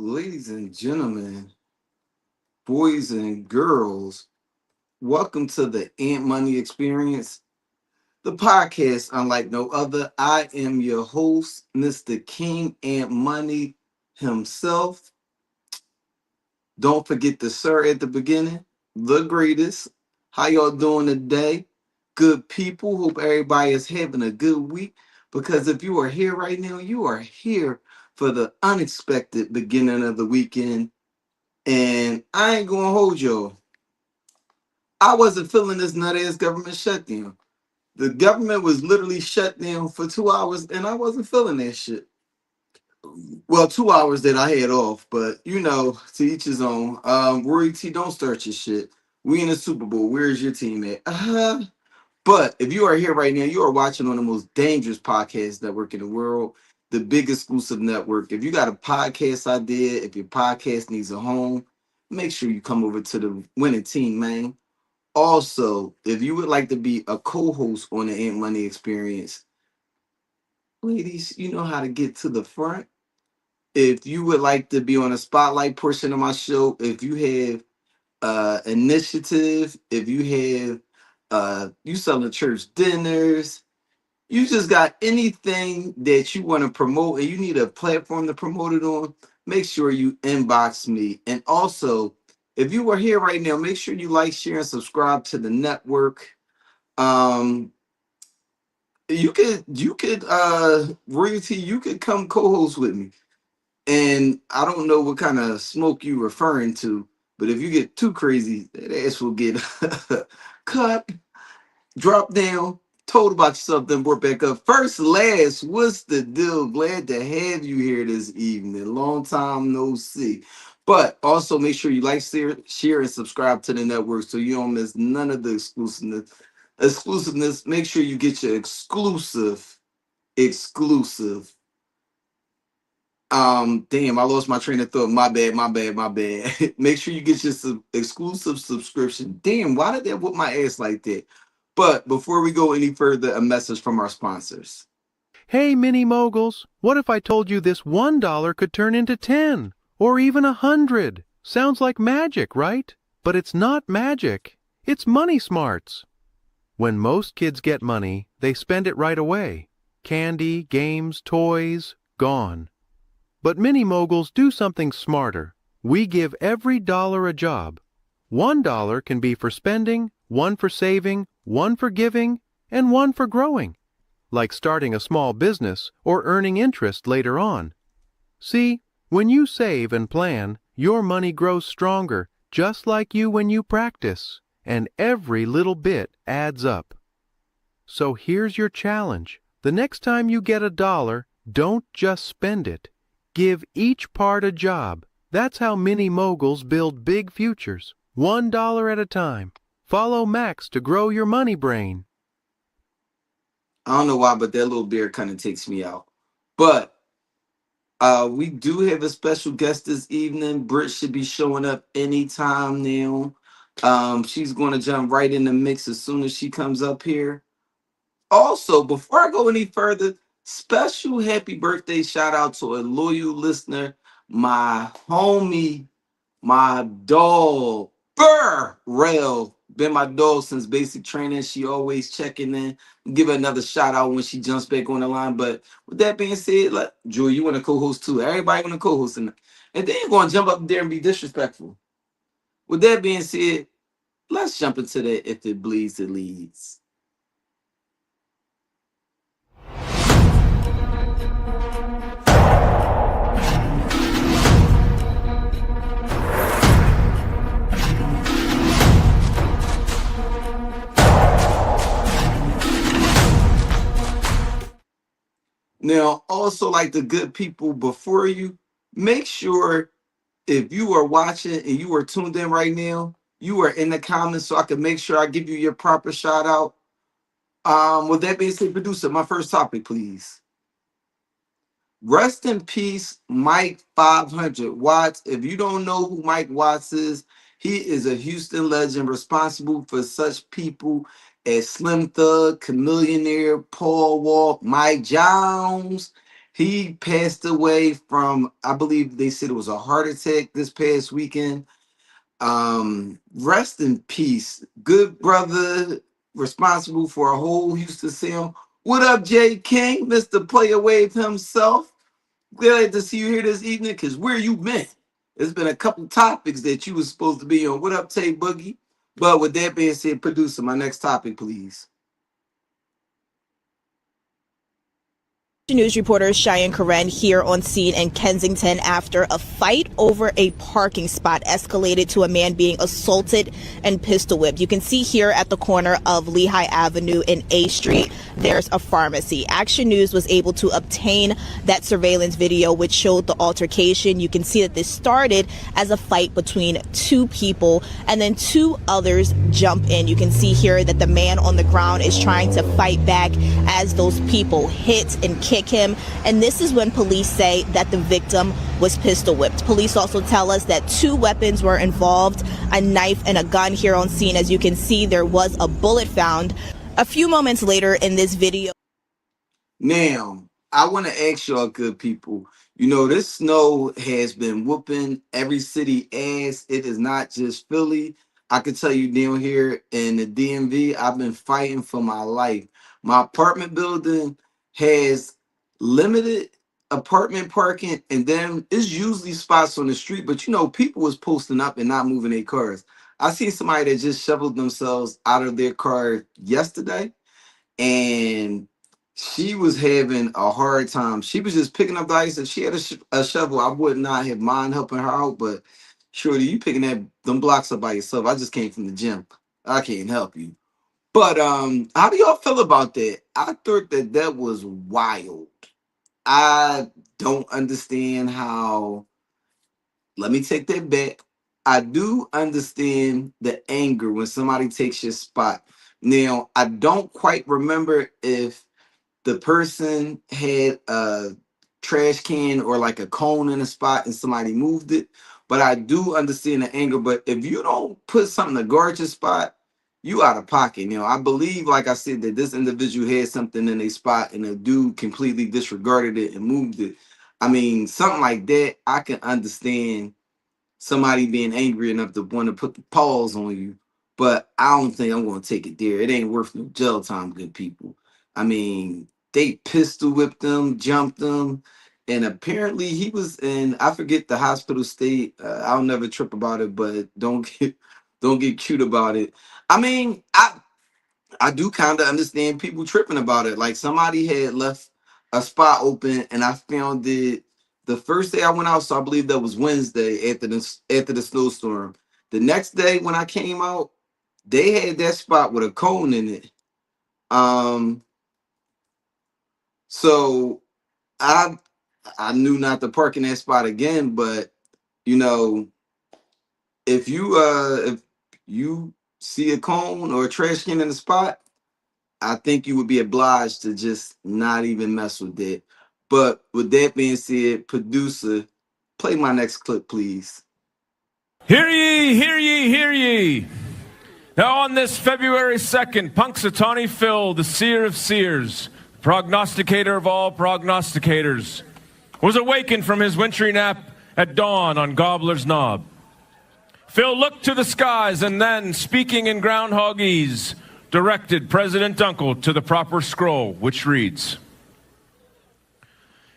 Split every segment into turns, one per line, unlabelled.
Ladies and gentlemen, boys and girls, welcome to the Ant Money Experience, the podcast unlike no other. I am your host, Mr. King Ant Money himself. Don't forget the sir at the beginning, the greatest. How y'all doing today? Good people. Hope everybody is having a good week. Because if you are here right now, you are here for the unexpected beginning of the weekend. And I ain't gonna hold y'all. I wasn't feeling this nut ass government shutdown. The government was literally shut down for 2 hours, and I wasn't feeling that shit. Well, 2 hours that I had off, but to each his own. Roy T, don't start your shit. We in the Super Bowl. Where's your team at? But if you are here right now, you are watching on the most dangerous podcast network in the world, the big exclusive network. If you got a podcast idea, if your podcast needs a home, make sure you come over to the winning team, man. Also, if you would like to be a co-host on the Ant Money Experience, ladies, you know how to get to the front. If you would like to be on a spotlight portion of my show, if you have initiative, if you have you selling church dinners, you just got anything that you want to promote and you need a platform to promote it on, make sure you inbox me. And also, if you are here right now, make sure you like, share, and subscribe to the network. Um, you could royalty, you could come co-host with me. And I don't know what kind of smoke you referring to, but if you get too crazy, that ass will get cut, drop down, told about yourself, then brought back up. First, last, what's the deal? Glad to have you here this evening. Long time no see. But also make sure you like, share, and subscribe to the network so you don't miss none of the exclusiveness. Make sure you get your exclusive. Damn, I lost my train of thought. My bad. Make sure you get your exclusive subscription. Damn, why did that whoop my ass like that? But before we go any further, a message from our sponsors.
Hey, mini moguls, what if I told you this $1 could turn into 10 or even 100? Sounds like magic, right? But it's not magic. It's money smarts. When most kids get money, they spend it right away. Candy, games, toys, gone. But mini moguls do something smarter. We give every dollar a job. $1 can be for spending, one for saving, one for giving, and one for growing, like starting a small business or earning interest later on. See, when you save and plan, your money grows stronger, just like you when you practice, and every little bit adds up. So here's your challenge. The next time you get $1, don't just spend it. Give each part a job. That's how mini moguls build big futures, $1 at a time. Follow Max to grow your money brain.
I don't know why, but that little bear kind of takes me out. But we do have a special guest this evening. Britt should be showing up anytime now. She's going to jump right in the mix as soon as she comes up here. Also, before I go any further, special happy birthday shout out to a loyal listener, my homie, my dog, Burr Rail. Been my dog since basic training. She always checking in. Give her another shout out when she jumps back on the line. But with that being said, like Joy, you want to co-host too. Everybody want to co-host, and then you're gonna jump up there and be disrespectful. With that being said, let's jump into that. If it bleeds, it leads. Now, also like the good people before you, make sure if you are watching and you are tuned in right now, you are in the comments so I can make sure I give you your proper shout out. With that being said, producer, my first topic, please. Rest in peace, Mike 500 Watts. If you don't know who Mike Watts is, he is a Houston legend responsible for such people as Slim Thug, Chameleonaire, Paul Wall, Mike Jones. He passed away from, I believe they said it was a heart attack this past weekend. Rest in peace. Good brother, responsible for a whole Houston Sam. What up, Jay King, Mr. Player Wave himself? Glad to see you here this evening, because where you been? There's been a couple topics that you was supposed to be on. What up, Tay Boogie? But with that being said, producer, my next topic, please.
News reporter Cheyenne Karen here on scene in Kensington after a fight over a parking spot escalated to a man being assaulted and pistol whipped. You can see here at the corner of Lehigh Avenue and A Street, there's a pharmacy. Action News was able to obtain that surveillance video which showed the altercation. You can see that this started as a fight between two people and then two others jump in. You can see here that the man on the ground is trying to fight back as those people hit and kick him, and this is when police say that the victim was pistol whipped. Police also tell us that two weapons were involved, a knife and a gun. Here on scene, as you can see, there was a bullet found. A few moments later in this video.
Now, I want to ask y'all good people, you know, this snow has been whooping every city ass. It is not just Philly. I can tell you down here in the DMV, I've been fighting for my life. My apartment building has limited apartment parking, and then it's usually spots on the street, but you know, people was posting up and not moving their cars. I seen somebody that just shoveled themselves out of their car yesterday, and she was having a hard time. She was just picking up the ice, and she had a shovel. I would not have mind helping her out, but shorty, you picking them blocks up by yourself. I just came from the gym. I can't help you. But how do y'all feel about that? I thought that was wild. I don't understand how. Let me take that back. I do understand the anger when somebody takes your spot. Now, I don't quite remember if the person had a trash can or like a cone in a spot and somebody moved it, but I do understand the anger. But if you don't put something to guard your spot, you out of pocket. You know, I believe, like I said, that this individual had something in a spot and a dude completely disregarded it and moved it. I mean, something like that, I can understand somebody being angry enough to want to put the paws on you, but I don't think I'm going to take it there. It ain't worth no jail time, good people. I mean, they pistol whipped him, jumped him, and apparently he was in, I forget the hospital state. I'll never trip about it, but don't get cute about it. I mean, I do kind of understand people tripping about it. Like somebody had left a spot open, and I found it the first day I went out. So I believe that was Wednesday after the snowstorm. The next day when I came out, they had that spot with a cone in it. So I knew not to park in that spot again. But you know, if you see a cone or a trash can in the spot, I think you would be obliged to just not even mess with that. But with that being said, producer, play my next clip, please.
Hear ye, hear ye, hear ye. Now on this February 2nd, Punxsutawney Phil, the seer of seers, prognosticator of all prognosticators, was awakened from his wintry nap at dawn on Gobbler's Knob. Phil looked to the skies and then, speaking in groundhogese, directed President Dunkel to the proper scroll, which reads,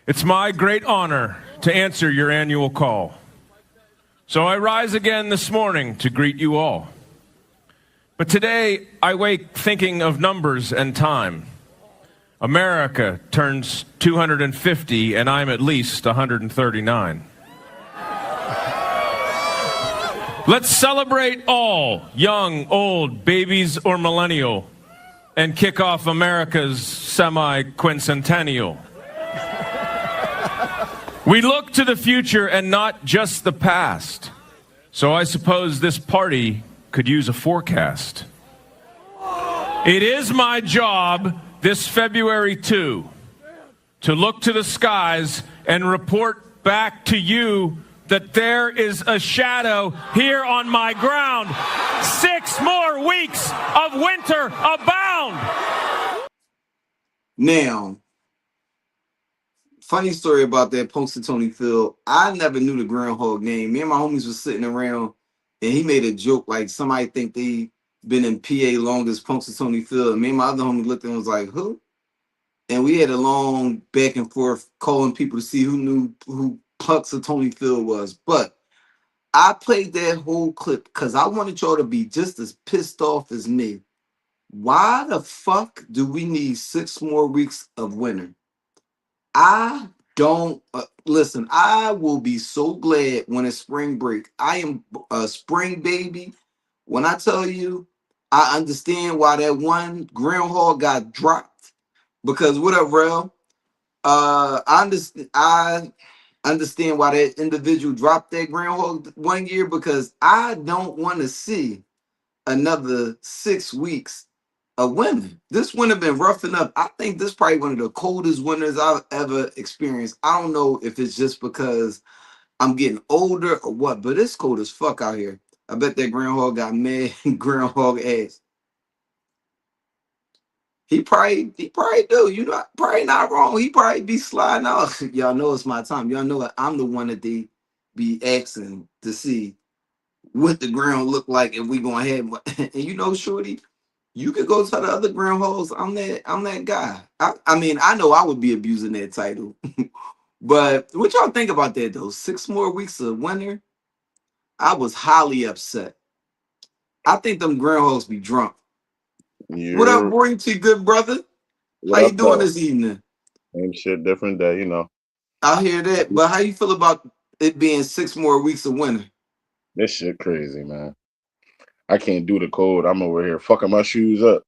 "It's my great honor to answer your annual call. So I rise again this morning to greet you all. But today I wake thinking of numbers and time. America turns 250 and I'm at least 139. Let's celebrate all, young, old, babies, or millennial, and kick off America's semi-quincentennial. We look to the future and not just the past. So I suppose this party could use a forecast. It is my job this February 2 to look to the skies and report back to you that there is a shadow here on my ground. 6 more weeks of winter abound."
Now, funny story about that Punxsutawney Phil. I never knew the groundhog name. Me and my homies was sitting around, and he made a joke like somebody think they been in PA long as Punxsutawney Phil. And me and my other homie looked and was like, who? And we had a long back and forth calling people to see who knew who Punxsutawney Phil was. But I played that whole clip because I wanted y'all to be just as pissed off as me. Why the fuck do we need 6 more weeks of winter? I don't listen. I will be so glad when it's spring break. I am a spring baby. When I tell you, I understand why that one groundhog got dropped. Because what up, Rel? I understand why that individual dropped that groundhog 1 year because I don't want to see another 6 weeks of winter. This winter been rough enough. I think this probably one of the coldest winters I've ever experienced. I don't know if it's just because I'm getting older or what, but it's cold as fuck out here. I bet that groundhog got mad groundhog ass. He probably do. You know, probably not wrong. He probably be sliding out. Y'all know it's my time. Y'all know I'm the one that they be asking to see what the ground look like if we gonna have. And you know, Shorty, you could go to the other groundhogs. I'm that guy. I mean, I know I would be abusing that title. But what y'all think about that though? 6 more weeks of winter. I was highly upset. I think them groundhogs be drunk. What up,
You're
royalty, good brother? How
what
you
up,
doing
though?
this evening?
Same shit, different day, you know.
I hear that, but how you feel about it being 6 more weeks of winter?
This shit crazy, man. I can't do the cold. I'm over here fucking my shoes up.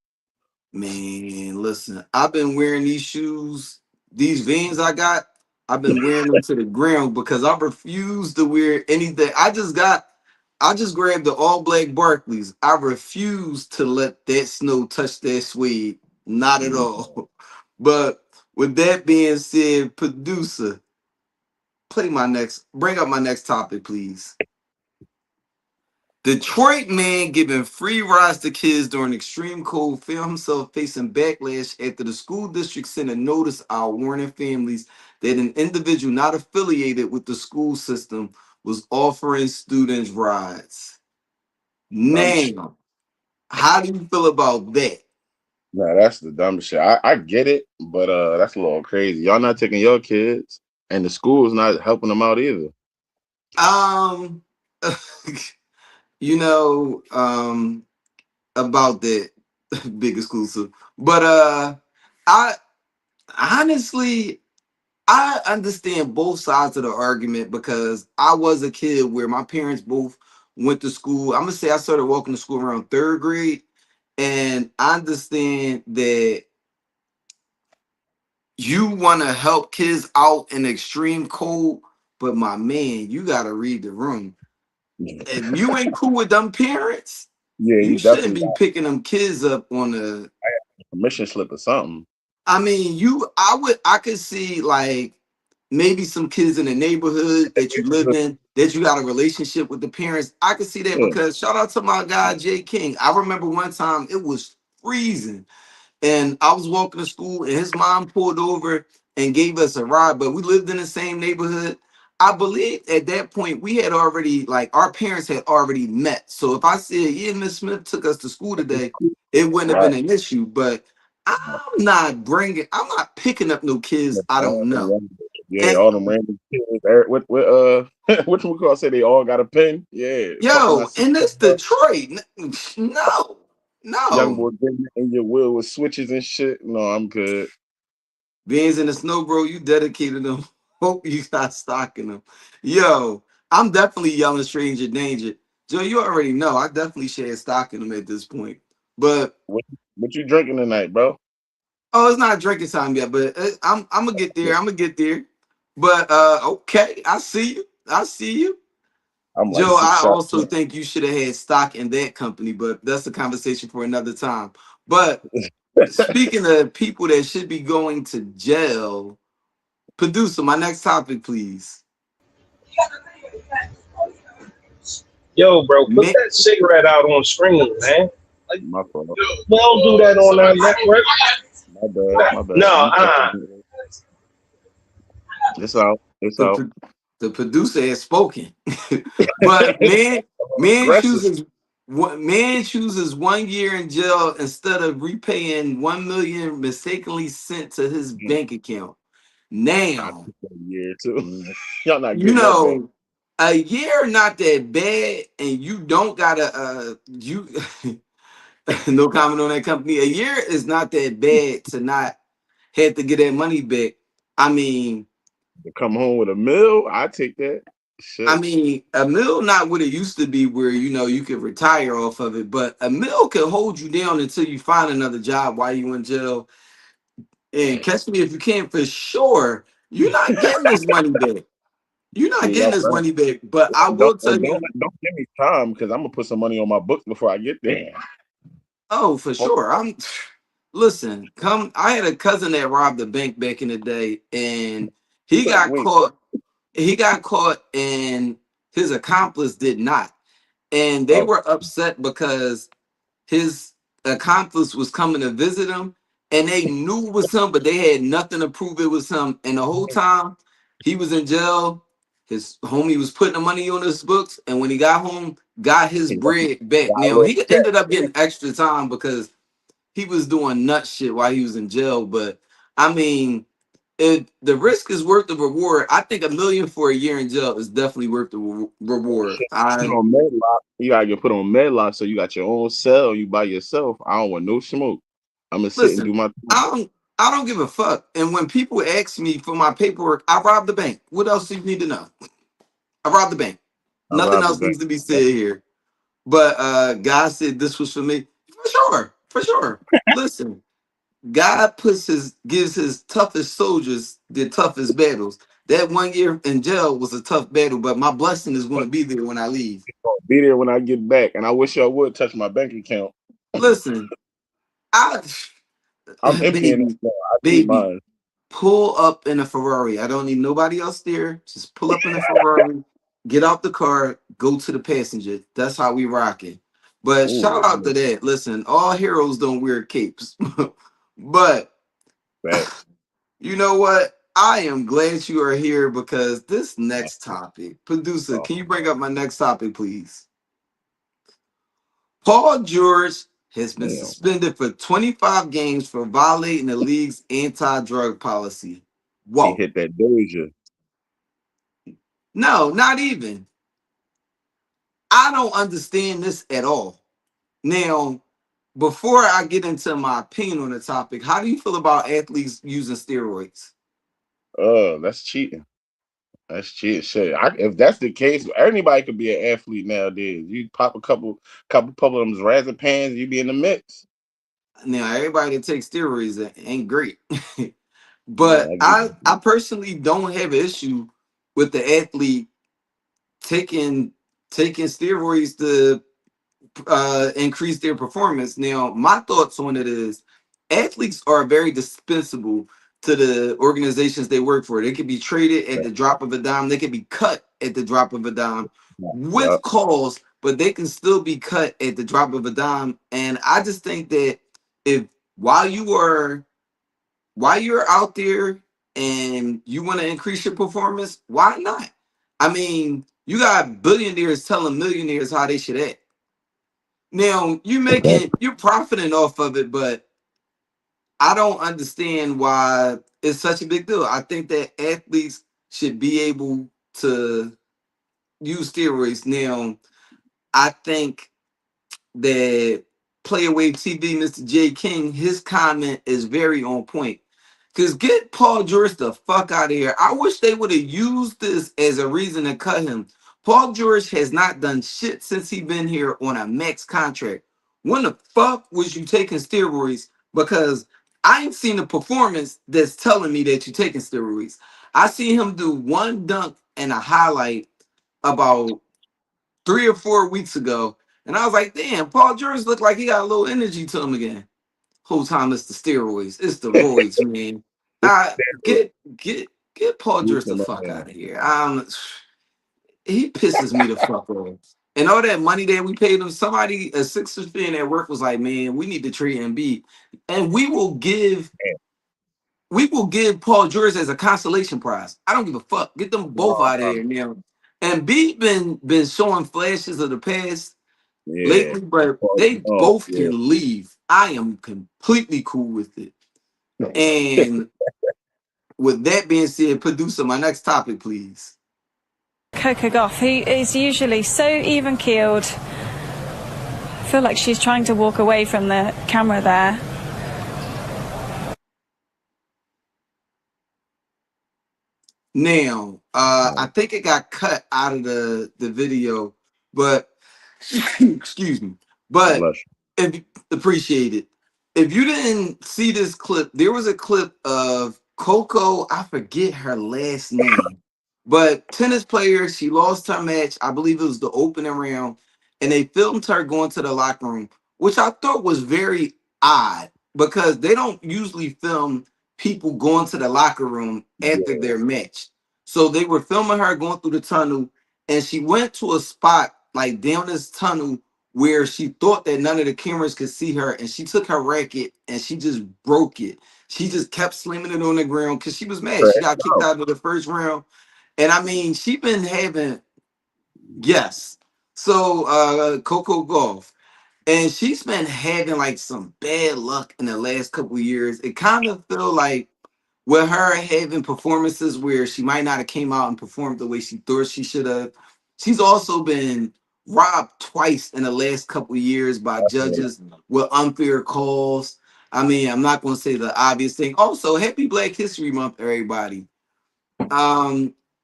Man, listen, I've been wearing these shoes, these Vans I got. I've been wearing them to the ground because I refuse to wear anything. I just grabbed the all black Barclays. I refuse to let that snow touch that suede. Not at all. But with that being said, producer, bring up my next topic, please. Detroit man giving free rides to kids during extreme cold found himself facing backlash after the school district sent a notice out warning families that an individual not affiliated with the school system was offering students rides.
Dumb shit.
Now, how do you feel about that?
Nah, that's the dumb shit. I get it, but that's a little crazy. Y'all not taking your kids, and the school's not helping them out either.
Um, you know, about that big exclusive, but I honestly I understand both sides of the argument because I was a kid where my parents both went to school. I'm gonna say I started walking to school around 3rd grade, and I understand that you want to help kids out in extreme cold, but my man, you gotta read the room. If you ain't cool with them parents,
Yeah, you
you shouldn't
definitely
be
got
picking them kids up on the.
a permission slip or something.
I mean, I could see like maybe some kids in the neighborhood that you live in that you got a relationship with the parents. I could see that
Yeah,
because shout out to my guy Jay King. I remember one time it was freezing and I was walking to school and his mom pulled over and gave us a ride, but we lived in the same neighborhood. I believe at that point we had already like our parents had already met. So if I said, yeah, Miss Smith took us to school today, it wouldn't have
right.
been an issue. But I'm not picking up no kids I don't know.
Yeah,
And
all them random kids. What which one we call say they all got a pen? Yeah, fucking my
yo,
sister.
and it's Detroit. No,
Young
no.
boy getting in your wheel with switches and shit. No, I'm good.
Beans in the snow, bro. You dedicated them. Hope you got stock in them. Yo, I'm definitely yelling stranger danger. Joe, you already know I definitely share stock in them at this point. But
What you drinking tonight, bro?
oh, it's not drinking time yet. But I'm gonna get there. I'm gonna get there. But okay, I see you. I see you.
I'm like
Joe,
6
I
shots
also think you should have had stock in that company, but that's a conversation for another time. But speaking of people that should be going to jail, producer, my next topic, please.
Yo, bro, put
Ma-
that cigarette out on screen, man. Like,
My fault.
we don't do that on our network.
My bad. My bad.
No,
I'm fucking. It's out. It's
The
out.
pro- the producer has spoken. But man
Aggressive.
chooses 1 year in jail instead of repaying 1 million mistakenly sent to his bank account.
I
Now,
took that a year too. Y'all not
you
getting that back.
know, a year not that bad, and you don't gotta you no comment on that company. A year is not that bad to not have to get that money back. I mean,
To come home with a meal, I take that. Shit.
a mill not what it used to be, where you could retire off of it, but a mill could hold you down until you find another job while you in jail. And catch me if you can, for sure. You're not getting this money back. You're not
Yeah,
getting
y'all
this
right.
money back. But I
Don't
will tell
and
you,
don't give me time because I'm gonna put some money on my books before I get there.
oh, for
Fuck,
sure. Listen, come. I had a cousin that robbed a bank back in the day, and he
like,
got
wait,
caught. He got caught, and his accomplice did not. And they
oh,
were upset because his accomplice was coming to visit him, and they knew it was him, but they had nothing to prove it was him. And the whole time he was in jail, his homie was putting the money on his books, and when he got home, got his
he
bread back.
got a
Now
little
he
check.
ended up getting extra time because he was doing nut shit while he was in jail. But I mean, if the risk is worth the reward, I think 1 million for a year in jail is definitely worth the reward.
Shit. Put on Medlock. You gotta get put on Medlock so you got your own cell. You by yourself. I don't want no smoke. I'm gonna sit and
Listen,
do my thing.
I don't give a fuck. And when people ask me for my paperwork, I robbed the bank. What else do you need to know? I robbed the bank.
I
Nothing
robbed the
else
bank.
needs to be said here. But God said this was for me. For sure. For sure. Listen, God gives his toughest soldiers the toughest battles. That 1 year in jail was a tough battle, but my blessing is going to be there when I leave.
Be there when I get back, and I wish y'all would touch my bank account.
Listen, I
I'm emptying it.
baby,
Now. I need
baby,
mine.
pull up in a Ferrari. I don't need nobody else there. Just pull up in a Ferrari, get out the car, go to the passenger. That's how we rocking. But shout out
Ooh,
to that. Listen, all heroes don't wear capes. But
facts.
you know what? I am glad you are here because this next topic, producer,
Oh,
can you bring up my next topic, please? Paul George has been
damn.
suspended for 25 games for violating the league's anti-drug policy.
He
Whoa.
hit that Doja.
No, not even. I don't understand this at all. Now, before I get into my opinion on the topic, how do you feel about athletes using steroids?
That's cheating. That's cheating. Shit. If that's the case, anybody could be an athlete nowadays. You pop a couple of them razor you be in the mix.
Now, everybody that takes steroids ain't great.
Yeah,
But
I get
I personally don't have an issue with the athlete taking steroids to increase their performance. Now, my thoughts on it is athletes are very dispensable to the organizations they work for. They can be traded at
that.
the drop of a dime. They can be cut at the drop of a dime
Yeah.
with calls, but they can still be cut at the drop of a dime. And I just think that if while you are while you're out there and you want to increase your performance, why not? I mean, you got billionaires telling millionaires how they should act. Now you're profiting off of it, but I don't understand why it's such a big deal. I think that athletes should be able to use steroids. Now, I think that Player Wave TV, Mr. J King, his comment is very on point. Because get Paul George the fuck out of here. I wish they would have used this as a reason to cut him. Paul George has not done shit since he been here on a max contract. When the fuck was you taking steroids? Because I ain't seen a performance that's telling me that you're taking steroids. I seen him do one dunk and a highlight about 3 or 4 weeks ago, and I was like, damn, Paul George looked like he got a little energy to him again. Whole time it's the steroids, it's the roids, man. I get Paul
You
George the
come out
fuck
there.
out of here. He pisses me the fuck off. And all that money that we paid him, somebody, a Sixers fan at work was like, man, we need to trade Embiid. And we will give we will give Paul George as a consolation prize. I don't give a fuck. Get them both
No,
out of here now. And B been showing flashes of the past
yeah.
lately, but they
Oh,
both
yeah.
can leave. I am completely cool with it. And with that being said, producer, my next topic, please.
Coco Gauff, who is usually so even keeled. I feel like she's trying to walk away from the camera there.
Now, I think it got cut out of the video, but excuse me. But
Bless
if appreciate it. If you didn't see this clip, there was a clip of Coco. I forget her last name, but tennis player. She lost her match. I believe it was the opening round, and they filmed her going to the locker room, which I thought was very odd because they don't usually film people going to the locker room after their match. So they were filming her going through the tunnel, and she went to a spot like down this tunnel where she thought that none of the cameras could see her, and she took her racket and she just broke it. She just kept slamming it on the ground because she was mad. She got kicked out of the first round. And I mean, she been having yes. So Coco Golf. And she's been having like some bad luck in the last couple of years. It kind of feel like with her having performances where she might not have came out and performed the way she thought she should have. She's also been robbed twice in the last couple of years by judges with unfair calls. I mean, I'm not going to say the obvious thing. Also, happy Black History Month, everybody.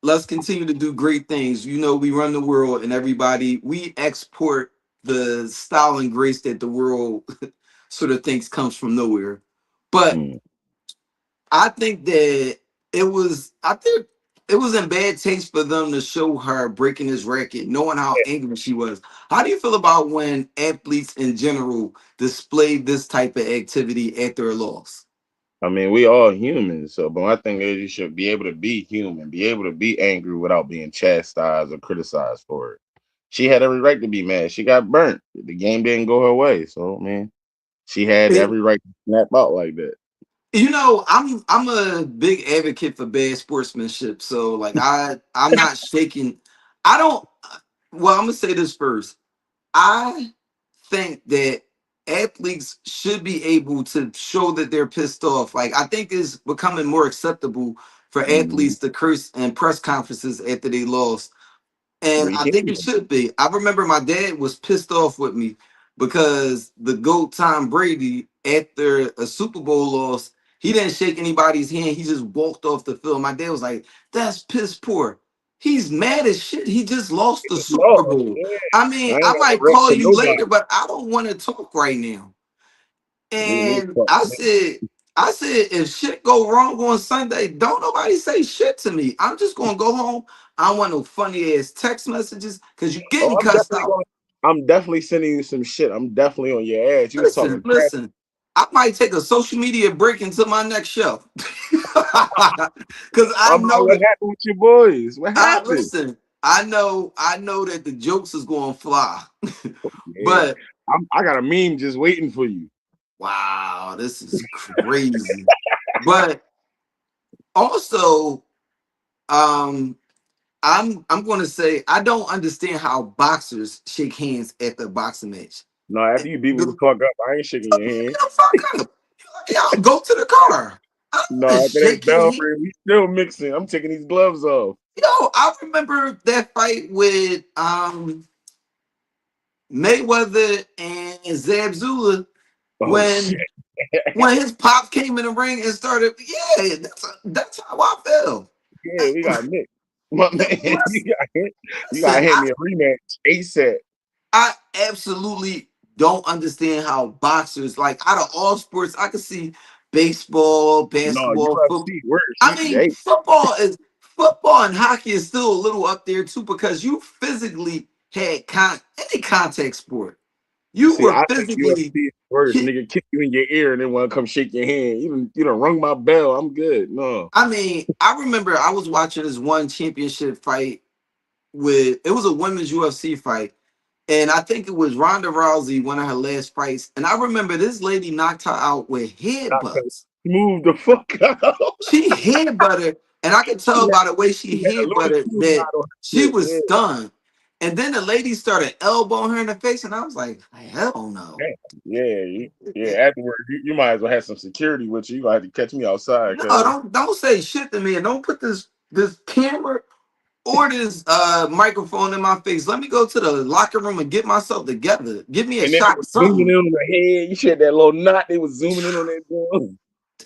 Let's continue to do great things. You know, we run the world, and everybody, we export the style and grace that the world sort of thinks comes from nowhere. But I think that I think it was in bad taste for them to show her breaking this racket, knowing how angry she was. How do you feel about when athletes in general display this type of activity after a loss?
I mean, we all humans, so but my thing is you should be able to be human, be able to be angry without being chastised or criticized for it. She had every right to be mad. She got burnt. The game didn't go her way. So man, she had
It-
every right to snap out like that.
you know, I'm a big advocate for bad sportsmanship. So like I'm not shaking. I don't well, I'm gonna say this first. I think that athletes should be able to show that they're pissed off. Like I think it's becoming more acceptable for
Mhm.
athletes to curse in press conferences after they lost. And
We
I
can.
think it should be. I remember my dad was pissed off with me because the GOAT Tom Brady, after a Super Bowl loss, he didn't shake anybody's hand. He just walked off the field. My dad was like, that's piss poor. He's mad as shit. He just lost the Super
No,
Bowl.
yeah.
I
I
mean,
ain't
I
got no
might
rep
call
for
you later,
nobody.
but I don't want to talk right now.
Me
And
fuck,
I said, if shit go wrong on Sunday, don't nobody say shit to me. I'm just gonna go home. I don't want no funny ass text messages because you're
Oh,
getting cussed out.
I'm definitely sending you some shit. I'm definitely on your ass. You was talking crap.
Listen. I might take a social media break until my next show. Because I
I'm like,
know
what
that
happened with your boys? What
I
happened?
listen, I know that the jokes is gonna fly.
Yeah.
But
I got a meme just waiting for you.
wow, this is crazy. But also, um, I'm gonna say I don't understand how boxers shake hands after a boxing match.
No, after you beat me the
Get
fuck up, I ain't shaking your hand.
the fuck up. Y'all go to the car. I don't
No,
wanna
after that
shake your hand.
Belfry, we still mixing. I'm taking these gloves off.
Yo, I remember that fight with Mayweather and Zabzula
Oh shit.
when his pops came in the ring and started. Yeah, that's how I felt.
Yeah, we got mixed. My man,
Listen,
you got to
listen,
hand me a rematch ASAP.
I absolutely don't understand how boxers, like out of all sports, I can see baseball,
No,
basketball, football.
UFC worse.
I mean,
Hey,
football and hockey is still a little up there too because you physically had any contact sport. You
see,
were
I think
physically
UFC is worse.
hit.
Nigga kick you in your ear and then want to come shake your hand. You done rung my bell. I'm good. No.
I mean, I remember I was watching this one championship fight with it was a women's UFC fight. And I think it was Ronda Rousey, one of her last fights. And I remember this lady knocked her out with
Not 'cause
headbutts.
Move the fuck out.
She head butted, and I could tell by the way she
She had a
head
Louis
butted
Vuitton
that
on her
she
shit,
was
yeah.
stunned. And then the lady started elbowing her in the face, and I was like, hell no.
Yeah. Afterwards, you might as well have some security with you. You might have to catch me outside.
No, don't say shit to me, and don't put this camera or this microphone in my face. Let me go to the locker room and get myself together. Give me a
And then
shot of
zooming in
something.
on the head. You had that little knot. They was zooming in on that girl.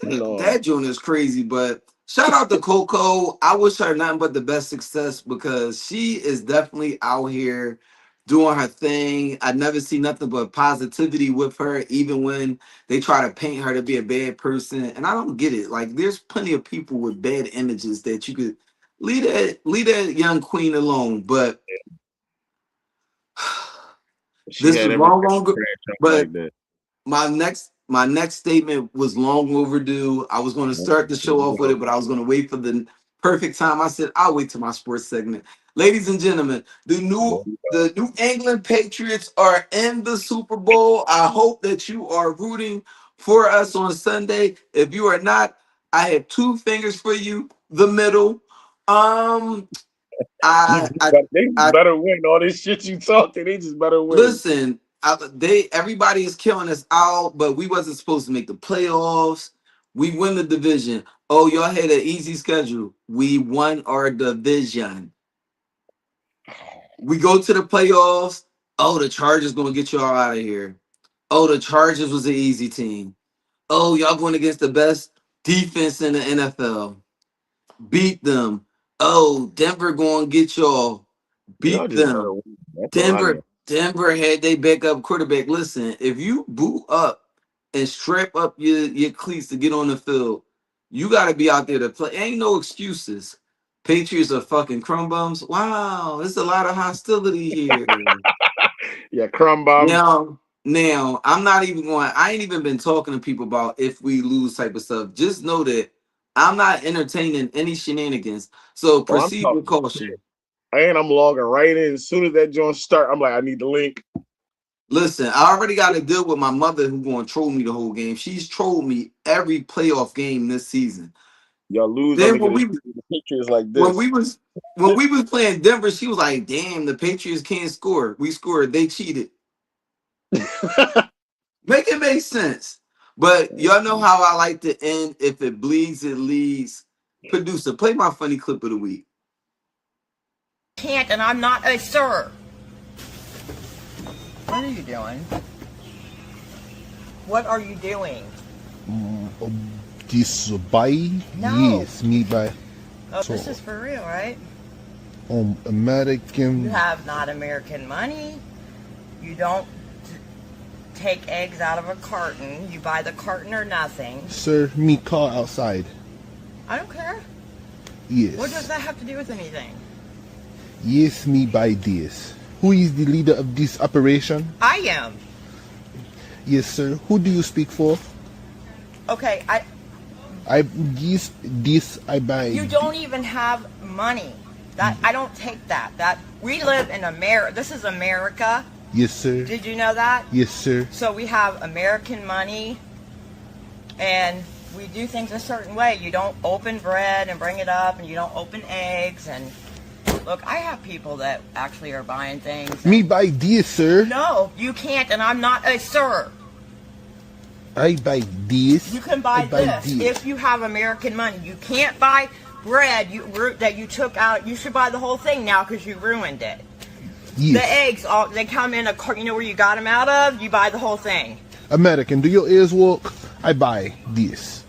No.
That joint is crazy, but shout out to Coco. I wish her nothing but the best success because she is definitely out here doing her thing. I never see nothing but positivity with her, even when they try to paint her to be a bad person. And I don't get it. Like, there's plenty of people with bad images that you could leave that young queen alone. But
She
this
had
is
every
long, longer. But
like that.
my next statement was long overdue. I was going to start the show off with it, but I was going to wait for the perfect time. I said I'll wait till my sports segment. Ladies and gentlemen, the New England Patriots are in the Super Bowl. I hope that you are rooting for us on Sunday. If you are not, I have two fingers for you. The middle. I
They just better win. All this shit you talking, they just better win.
Listen, everybody is killing us out, but we wasn't supposed to make the playoffs. We win the division. Oh, y'all had an easy schedule. We won our division. We go to the playoffs. Oh, the Chargers gonna get y'all out of here. Oh, the Chargers was an easy team. Oh, y'all going against the best defense in the NFL. Beat them. Oh, Denver gonna get y'all.
Y'all
Beat
just better
them.
win. That's all I know.
Denver had they backup quarterback. Listen, if you boot up and strap up your cleats to get on the field, you got to be out there to play. Ain't no excuses. Patriots are fucking crumb bums. Wow, there's a lot of hostility here.
Yeah, crumb bomb.
Now, I'm not even going. I ain't even been talking to people about if we lose type of stuff. Just know that I'm not entertaining any shenanigans. So proceed with caution.
And I'm logging right in. As soon as that joint start, I'm like, I need the link.
Listen, I already got to deal with my mother who's going to troll me the whole game. She's trolled me every playoff game this season.
Y'all lose.
Then
The Patriots like this.
when we was playing Denver, she was like, "Damn, the Patriots can't score. We scored. They cheated." Make it make sense. But y'all know how I like to end. If it bleeds, it leads. Producer, play my funny clip of the week.
Can't, and I'm not a sir. What are you doing? What are you doing?
This buy?
No.
Yes, me buy.
Oh, this is for real, right?
American.
You have not American money. You don't take eggs out of a carton. You buy the carton or nothing.
Sir, me car outside.
I don't care.
Yes.
What does that have to do with anything?
Yes, me buy this. Who is the leader of this operation?
I am.
Yes, sir. Who do you speak for?
Okay,
this I buy.
You don't even have money. That I don't take that. That we live in America. This is America.
Yes, sir.
Did you know that?
Yes, sir.
So we have American money, and we do things a certain way. You don't open bread and bring it up, and you don't open eggs. And look, I have people that actually are buying things.
Me buy this, sir.
No, you can't, and I'm not a sir.
I buy this.
You can buy this if you have American money. You can't buy bread that you took out. You should buy the whole thing now because you ruined it.
Yes.
The eggs, they come in you know where you got them out of? You buy the whole thing.
American, do your ears work? I buy this.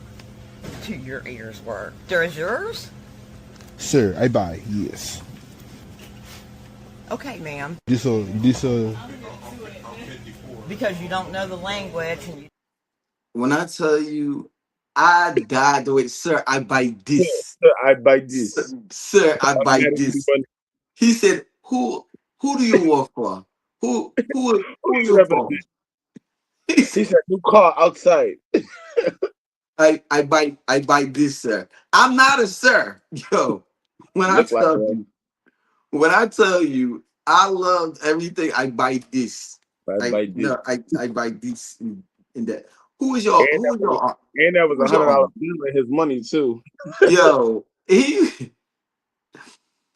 Do your ears work? There's yours?
Sir, I buy, yes.
Okay, ma'am.
This
Because you don't know the language. And
when I tell you, I died the way, sir, I buy this.
Sir, I buy this.
Sir, I buy this. He said, Who do you work for? Who you for?
He said, new car outside.
I buy this, sir. I'm not a sir. Yo, when I tell you, I love everything. I buy this. I buy this in that. Who is your
And that was
who's your
$100
uncle?
bill in his money too.
Yo,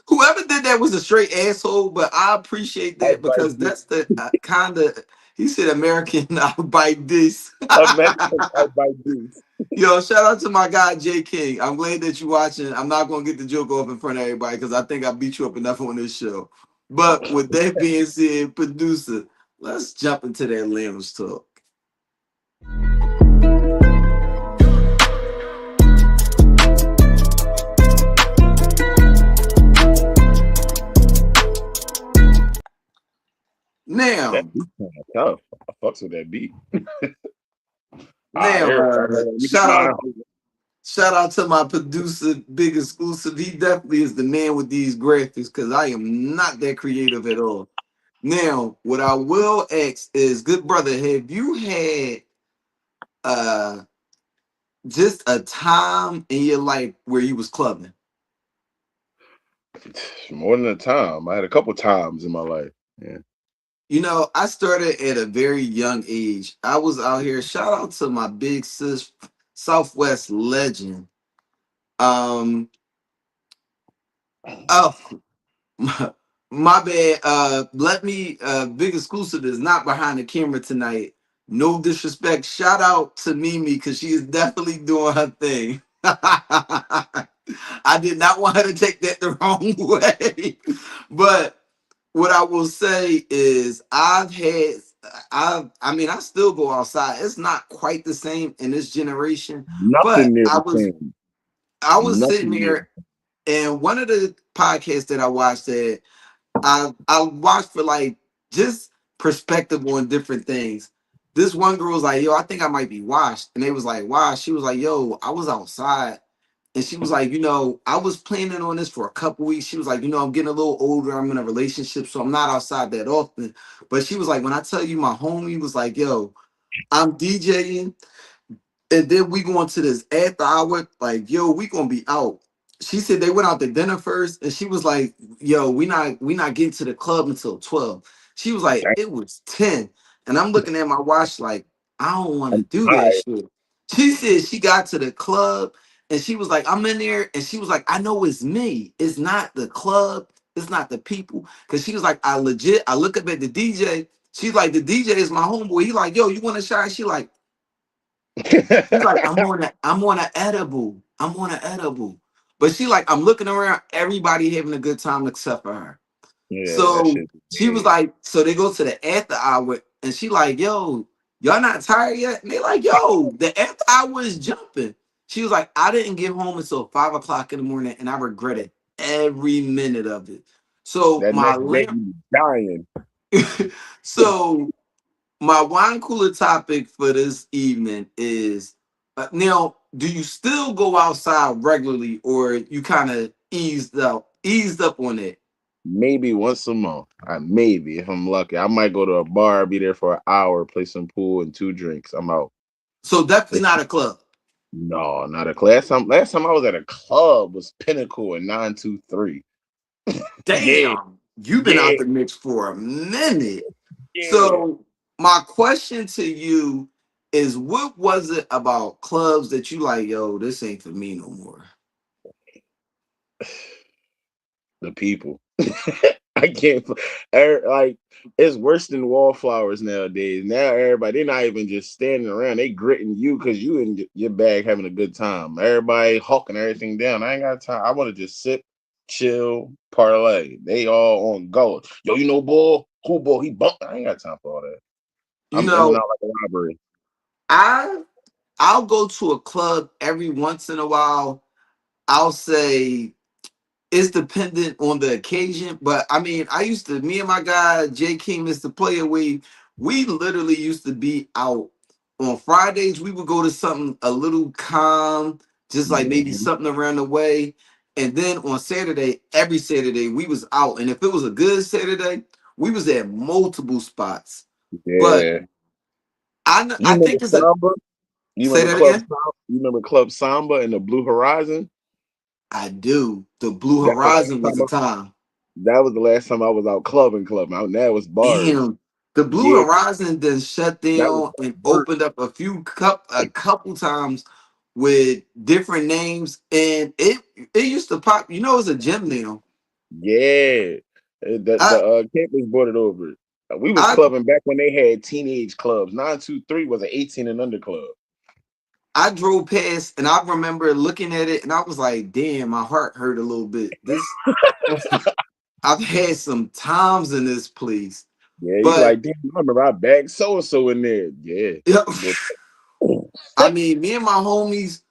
whoever did that was a straight asshole, but I appreciate that because that's the kind of he said American I bite this.
Imagine I buy this.
Yo, shout out to my guy Jay King. I'm glad that you're watching. I'm not gonna get the joke off in front of everybody because I think I beat you up enough on this show. But with that being said, producer, let's jump into that Lambs talk. Now,
That beat kind of tough. I fucks with that beat.
now, shout out to my producer, Big Exclusive. He definitely is the man with these graphics because I am not that creative at all. Now, what I will ask is, good brother, have you had just a time in your life where you was clubbing?
More than a time. I had a couple times in my life. Yeah.
You know, I started at a very young age. I was out here. Shout out to my big sis, Southwest legend. Oh, my bad. Let me. Big Exclusive is not behind the camera tonight. No disrespect. Shout out to Mimi because she is definitely doing her thing. I did not want her to take that the wrong way, but what I will say is I mean I still go outside. It's not quite the same in this generation, but
Nothing near the same.
I was sitting
Nothing
there and one of the podcasts that I watched that I watched for like just perspective on different things. This one girl was like, yo, I think I might be washed. And they was like, why? She was like, yo, I was outside. And she was like, you know, I was planning on this for a couple weeks. She was like, you know, I'm getting a little older. I'm in a relationship, so I'm not outside that often. But she was like, when I tell you my homie was like, yo, I'm DJing. And then we going to this after hour, like, yo, we gonna be out. She said they went out to dinner first, and she was like, yo, we not getting to the club until 12. She was like, it was 10. And I'm looking at my watch like, I don't want to do that shit. She said she got to the club and she was like, I'm in there. And she was like, I know it's me. It's not the club. It's not the people. Cause she was like, I look up at the DJ. She's like, the DJ is my homeboy. He like, yo, you want a shot? She like, he's like, I'm on an edible. I'm on an edible. But she like, I'm looking around, everybody having a good time except for her.
Yeah,
so she was like, so they go to the after hour and she like, yo, y'all not tired yet? And they like, yo, the after hour is jumping. She was like, I didn't get home until 5 o'clock in the morning and I regretted every minute of it. So
that
my
dying.
So my wine cooler topic for this evening is now, do you still go outside regularly or you kind of eased up on it?
Maybe once a month. Maybe if I'm lucky. I might go to a bar, be there for an hour, play some pool and 2 drinks. I'm out.
So definitely not a club.
No, not a club. Last time I was at a club was Pinnacle in 923.
Damn, you've been out the mix for a minute. So my question to you is, what was it about clubs that you like, yo, this ain't for me no more?
The people. I can't like it's worse than wallflowers nowadays. Now everybody, they're not even just standing around, they gritting you because you in your bag having a good time. Everybody hawking everything down. I ain't got time. I want to just sit, chill, parlay. They all on go. Yo, you know, boy, who boy, he bumped. I ain't got time for all that. I'm not like a robbery.
I'll go to a club every once in a while. I'll say it's dependent on the occasion, but I mean, me and my guy Jay King, Mr. Player, we literally used to be out on Fridays. We would go to something a little calm, just like maybe something around the way, and then on Saturday, every Saturday we was out, and if it was a good Saturday, we was at multiple spots.
Yeah,
but I think it's
Samba?
You
remember Club Samba and the Blue Horizon?
I do. The Blue Horizon was the time.
That was the last time I was out clubbing. Now it was bars.
Damn. The Blue
Yeah,
Horizon then shut
that was
down and
work.
opened up a couple times with different names, and it used to pop. You know, it's a gym now.
Yeah, the
I
campus brought it over. We was
I
clubbing back when they had teenage clubs. 923 was an 18 and under club.
I drove past, and I remember looking at it, and I was like, "Damn, my heart hurt a little bit." This I've had some times in this place,
Yeah, you
but
like, damn, I remember I bagged so and so in there. Yeah,
yeah.
but
I mean, me and my homies,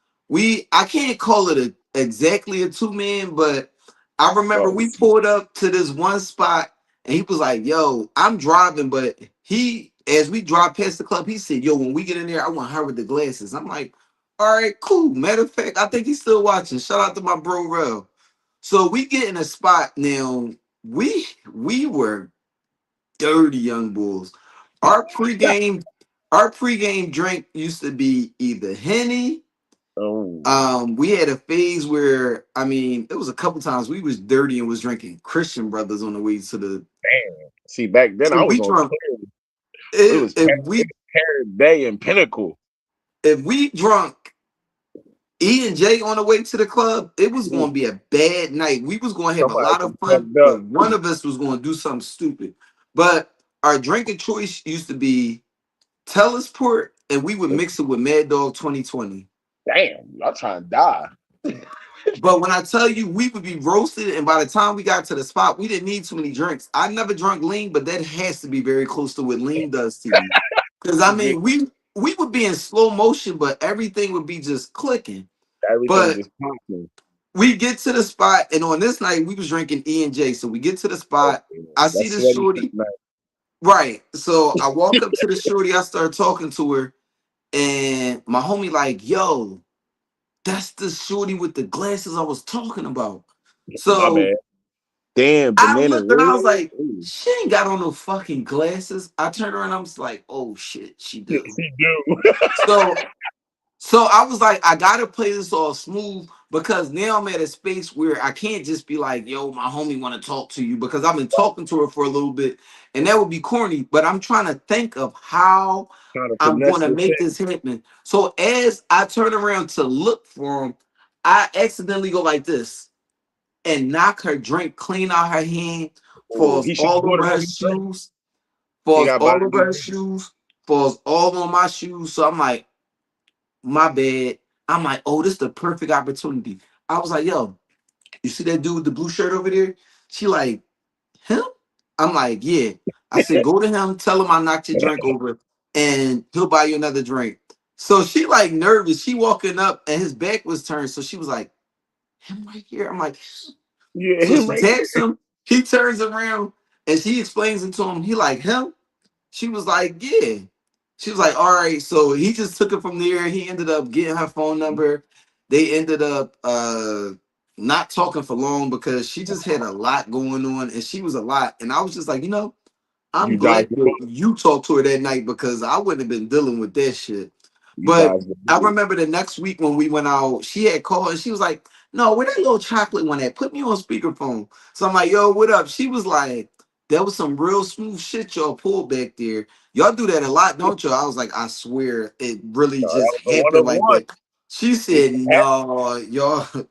I can't call it exactly a two-man, but I remember we pulled up to this one spot and he was like, "Yo, I'm driving," but as we drive past the club, he said, "Yo, when we get in there, I want her with the glasses." I'm like, "All right, cool." Matter of fact, I think he's still watching. Shout out to my bro Rel. So we get in a spot now. We were dirty young bulls. Our pregame, our pregame drink used to be either Henny.
oh,
We had a phase where I mean, it was a couple times we was dirty and was drinking Christian Brothers on the way to the.
see, back then I
If
was
we
on
drunk,
it
if,
was
if we
Carrot Bay and Pinnacle.
if we drunk E and J on the way to the club, it was going to be a bad night. We was going to have a
Somebody
lot of
was
fun,
fucked up.
but one of us was going to do something stupid. But our drink of choice used to be Telesport, and we would mix it with Mad Dog 2020.
Damn, y'all trying to die.
But when I tell you we would be roasted, and by the time we got to the spot, we didn't need too many drinks. I never drunk lean, but that has to be very close to what lean does to you. Because I
Yeah,
mean, we would be in slow motion, but everything would be just clicking.
everything
But
just popping.
we get to the spot, and on this night we was drinking E and J. So we get to the spot. I see
That's
the
sweaty
shorty.
night.
Right. So I walk up to the shorty. I start talking to her, and my homie like, "Yo, that's the shorty with the glasses I was talking about."
My
So
bad. Damn,
I
banana
looked and I was
red.
like, "She ain't got on no fucking glasses." I turned around and I was like, "Oh shit, she do."
He do.
So So I was like, I gotta play this all smooth because now I'm at a space where I can't just be like, "Yo, my homie want to talk to you," because I've been talking to her for a little bit, and that would be corny. But I'm trying to think of how
Trying to
I'm
finesse
going to
the
make
shit.
this happen. So as I turn around to look for him, I accidentally go like this and knock her drink clean out her hand,
Oh,
falls
he should have
all
brought
over
it
her
on his face.
shoes,
He
falls
got
all
body.
over her shoes, falls all on my shoes. So I'm like, my bad. I'm like, "Oh, this is the perfect opportunity." I was like, "Yo, you see that dude with the blue shirt over there?" She like, "Him?" I'm like, "Yeah." I said, "Go to him, tell him I knocked your drink over, and he'll buy you another drink." So she like nervous. She walking up and his back was turned. So she was like, "Him right here." I'm like,
Yeah,
so
him
she
right
taps him. He turns around and she explains it to him. He like, "Him?" She was like, "Yeah." She was like, "All right." So he just took it from there. He ended up getting her phone number. They ended up not talking for long because she just had a lot going on and she was a lot. And I was just like, I'm
You
glad
dodged the
that
bullet.
you talked to her that night because I wouldn't have been dealing with that shit.
You
But
dodged the
I
bullet.
remember the next week when we went out, she had called and she was like, "No, where that little chocolate one at? Put me on speakerphone." So I'm like, "Yo, what up?" She was like, "That was some real smooth shit y'all pulled back there. Y'all do that a lot, don't y'all?" I was like, "I swear it really
No,
just
that was the one
happened
of
like
one.
that." She
It
said, "No,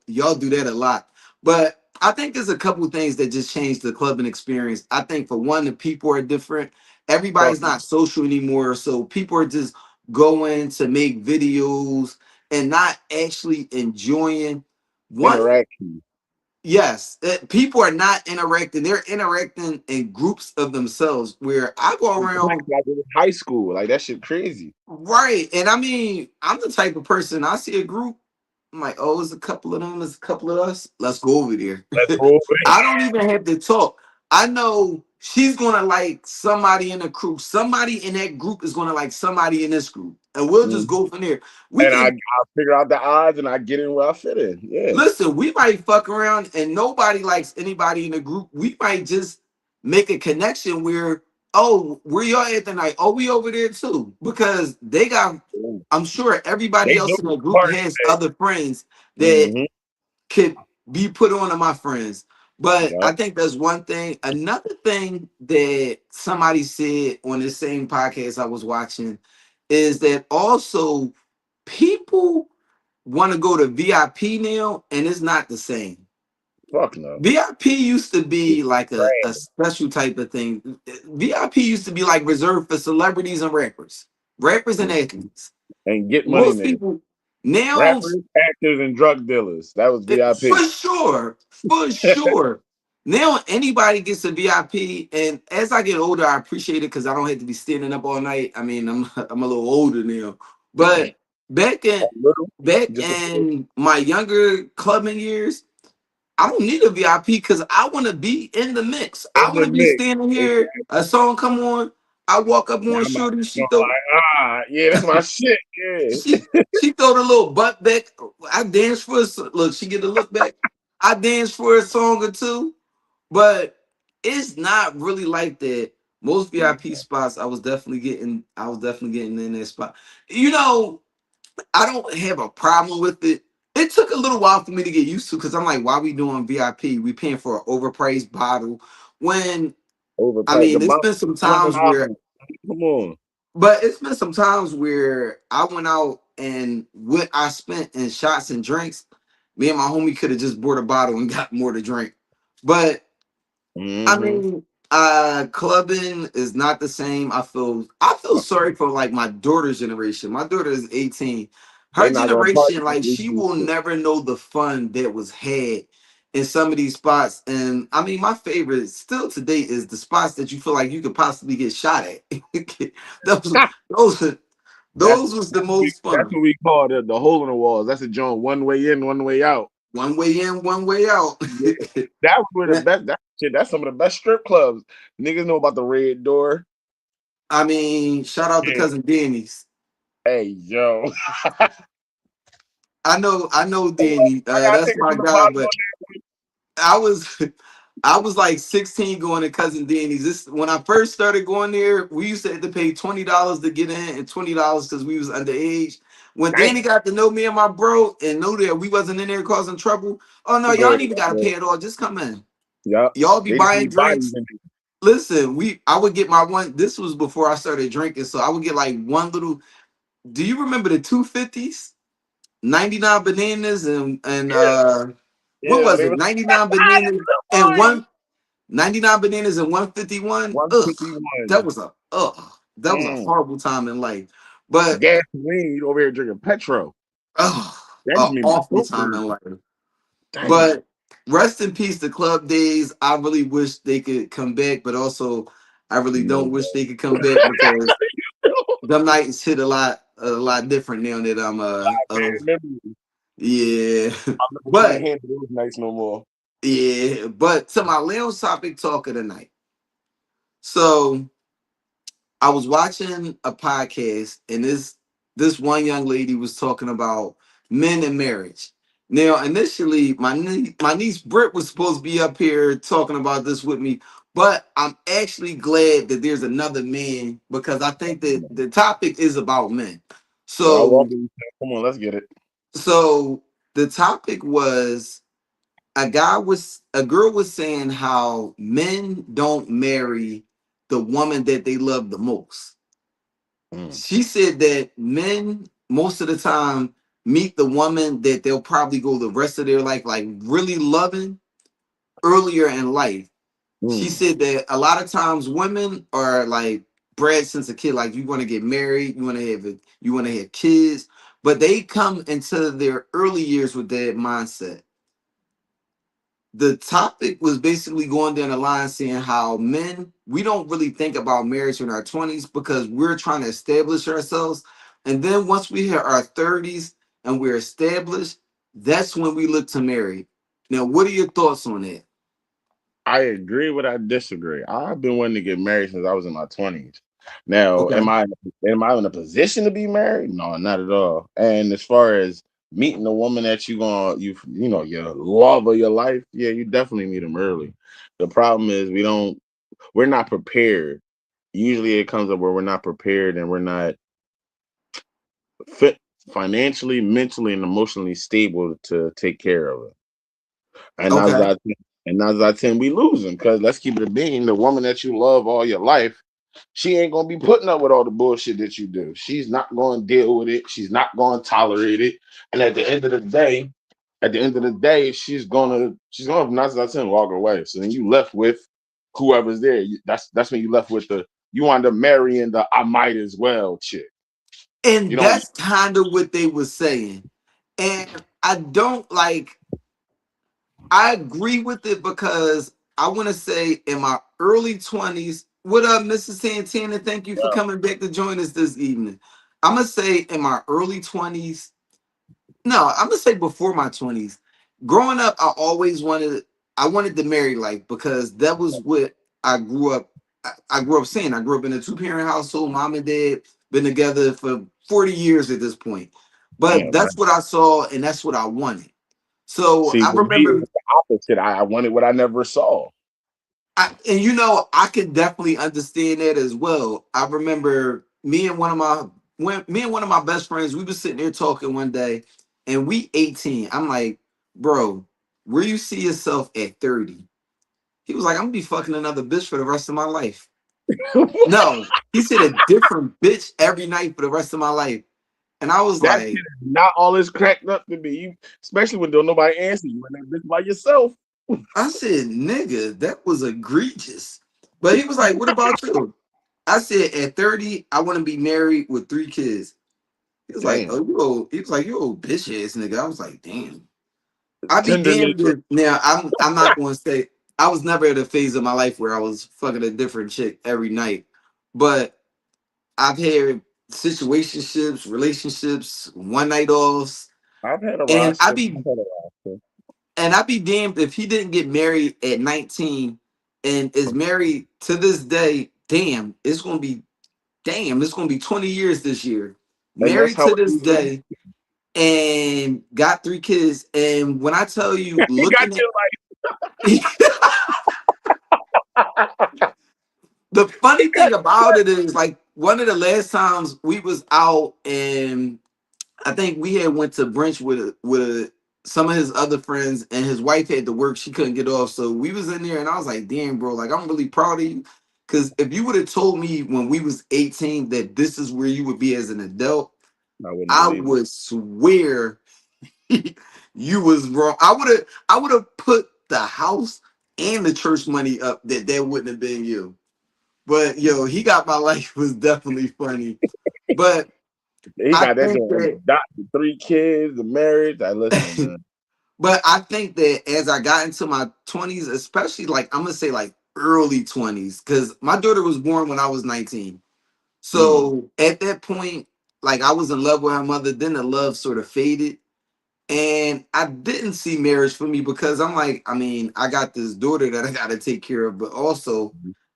y'all do that a lot." But I think there's a couple of things that just changed the clubbing experience. I think for one, the people are different. Everybody's
fucking
not social anymore, so people are just going to make videos and not actually enjoying one.
interaction.
Yes, people are not interacting. They're interacting in groups of themselves where I go
Like
around.
it was high school. Like that shit crazy.
Right. And I mean, I'm the type of person I see a group, I'm like, "Oh, it's a couple of them, it's a couple of us. Let's go over there."
Let's go.
I don't even have to talk. I know she's gonna like somebody in the group. Somebody in that group is gonna like somebody in this group. And we'll just
Mhm.
go from there. We
And I
can
figure out the odds and I get in where I fit in. Yeah.
listen, we might fuck around and nobody likes anybody in the group. We might just make a connection where, "Oh, where y'all at tonight? Oh, we over there too." Because they got, I'm sure everybody
They know
else in
the
the group
party.
has other friends that
Mm-hmm.
could be put on to my friends. But I
Yup.
think that's one thing. Another thing that somebody said on the same podcast I was watching is that also people want to go to VIP now, and it's not the same.
Fuck no.
VIP used to be
It's
like a
brand
special type of thing. VIP used to be like reserved for celebrities and rappers and athletes.
and get money
Most
niggas.
people now,
Rappers, actors, and drug dealers. That was VIP.
for sure. Now anybody gets a VIP, and as I get older, I appreciate it because I don't have to be standing up all night. I mean, I'm a little older now, but back in
Little,
back
just a
in my younger clubbing years, I don't need a VIP because I want to be in the mix. I
in
want
the
to be
mix.
standing here,
Exactly.
a song come on, I walk up on
I'm like,
Shorty, she
I'm
throw
like, yeah, that's my shit. Yeah.
she throw the little butt back. I dance for look, she get the look back. I dance for a song or two, but it's not really like that. Most VIP spots, I was definitely getting in that spot. You know, I don't have a problem with it. It took a little while for me to get used to because I'm like, why we doing VIP? We paying for an overpriced bottle. When I
Overpriced. The
mean,
bottle $20. Come on.
but it's been some times where I went out and what I spent in shots and drinks, me and my homie could have just bought a bottle and got more to drink. But I
Mm-hmm.
mean, clubbing is not the same. I feel sorry for like my daughter's generation. My daughter is 18.
They
Her
not gonna party
generation,
like
like
we
she
used
will
to.
never know the fun that was had in some of these spots. And I mean, my favorite still to date is the spots that you feel like you could possibly get shot at. those, those, those was the most
That's
fun.
what we call the hole in the walls. That's a joint, one way in, one way out.
One way in, one way out.
Yeah. That was where the best. That's some of the best strip clubs. Niggas know about the Red Door.
I mean, shout out to
Yeah.
cousin Danny's.
Hey yo,
I know Danny.
I gotta
That's
take
my
another
guy,
bottle
but
on
I was I was like 16 going to cousin Danny's. This when I first started going there, we used to have to pay $20 to get in and $20 because we was underage. When
that.
Danny got to know me and my bro and know that we wasn't in there causing trouble, oh no, y'all
Damn.
ain't even gotta pay it all. Just come in.
Yup.
Y'all be
They just
buying
need bodies
drinks.
in
Listen, I would get my one. This was before I started drinking, so I would get like one little. Do you remember the 250s? 99 bananas and what
Yeah,
was
they
it?
was
99 bananas and 99 bananas and 151. Ugh,
151.
that was a horrible time in life. But
Gasoline, you over here drinking Petro. That just made my
awful
throat
time
burn.
in life.
Damn.
But rest in peace, the club days. I really wish they could come back, but also I really don't wish they could come back because them nights hit a lot different now that I'm of yeah.
Can't
But
handle those nights no more.
yeah, but to my lounge topic talk of the night. So I was watching a podcast and this one young lady was talking about men and marriage. Now, initially, my niece Britt was supposed to be up here talking about this with me, but I'm actually glad that there's another man because I think that the topic is about men.
So I walk
So,
in, come on, let's get it.
so the topic was a girl was saying how men don't marry the woman that they love the most. She said that men most of the time meet the woman that they'll probably go the rest of their life like really loving earlier in life. She said that a lot of times women are like bred since a kid, like you want to get married, you want to have kids, but they come into their early years with that mindset. The topic was basically going down the line saying how men we don't really think about marriage in our 20s because we're trying to establish ourselves, and then once we hit our 30s and we're established, that's when we look to marry. Now what are your thoughts on that?
I agree, but I disagree. I've been wanting to get married since I was in my 20s. Now,
Okay.
am I in a position to be married? No, not at all. And as far as meeting the woman that your love of your life, yeah, you definitely meet them early. The problem is we're not prepared. Usually it comes up where we're not prepared and we're not fit financially, mentally, and emotionally stable to take care of it. And
Okay.
And 9 out of 10, we lose them because let's keep it a being. The woman that you love all your life, she ain't gonna be putting up with all the bullshit that you do. She's not gonna deal with it. She's not gonna tolerate it. And at the end of the day, she's gonna 9 out of 10 walk away. So then you left with whoever's there. That's when you left with you wind up marrying the I might as well chick.
And
You don't.
that's kind of what they were saying. And I don't like, I agree with it because I want to say in my early 20s, what up, Mrs. Santana? Thank you for coming back to join us this evening. I'm going to say in my early 20s, no, I'm going to say before my 20s. Growing up, I wanted to marry life because that was what I grew up. I grew up saying. I grew up in a 2-parent household. Mom and dad been together for 40 years at this point. But
Damn,
that's what I saw and that's what I wanted. So
see,
I
with me, it
remember,
was the opposite. I wanted what I never saw.
and I can definitely understand that as well. I remember me and one of my best friends, we were sitting there talking one day, and we 18. I'm like, bro, where you see yourself at 30? He was like, I'm gonna be fucking another bitch for the rest of my life. No, he said a different bitch every night for the rest of my life. And I was
That
like,
shit is not all it's cracked up to be. Especially when don't nobody answer you and that bitch by yourself.
I said, nigga, that was egregious. But he was like, what about you? I said, at 30, I want to be married with 3 kids. He was like,
Damn.
oh, you old. He was like, you old bitch ass nigga. I was like, damn. I'd be
Tenderness.
damned if now I'm not gonna say I was never at a phase of my life where I was fucking a different chick every night. But I've had situationships, relationships, one night offs,
I've had a
and
roster. I've had a roster.
I'd be damned if he didn't get married at 19 and is married to this day. It's gonna be 20 years this year.
And that's
Married
how
to
it
this
usually
day and got 3 kids. And when I tell you,
he got
looking
you
at the funny thing about it is like one of the last times we was out and I think we had went to brunch with some of his other friends, and his wife had to work. She couldn't get off, so we was in there, and I was like, "Damn, bro! Like, I'm really proud of you." Because if you would have told me when we was 18 that this is where you would be as an adult,
I wouldn't
I
believe it.
would swear you was wrong. I would have put the house and the church money up that wouldn't have been you. But yo, he got my life was definitely funny. But
He
I
got that
think
joint adopted 3 kids, the marriage. I listen,
that
man.
But I think that as I got into my 20s, especially like I'm gonna say like early 20s, because my daughter was born when I was 19. So at that point, like I was in love with her mother, then the love sort of faded. And I didn't see marriage for me because I'm like, I mean, I got this daughter that I gotta take care of, but also,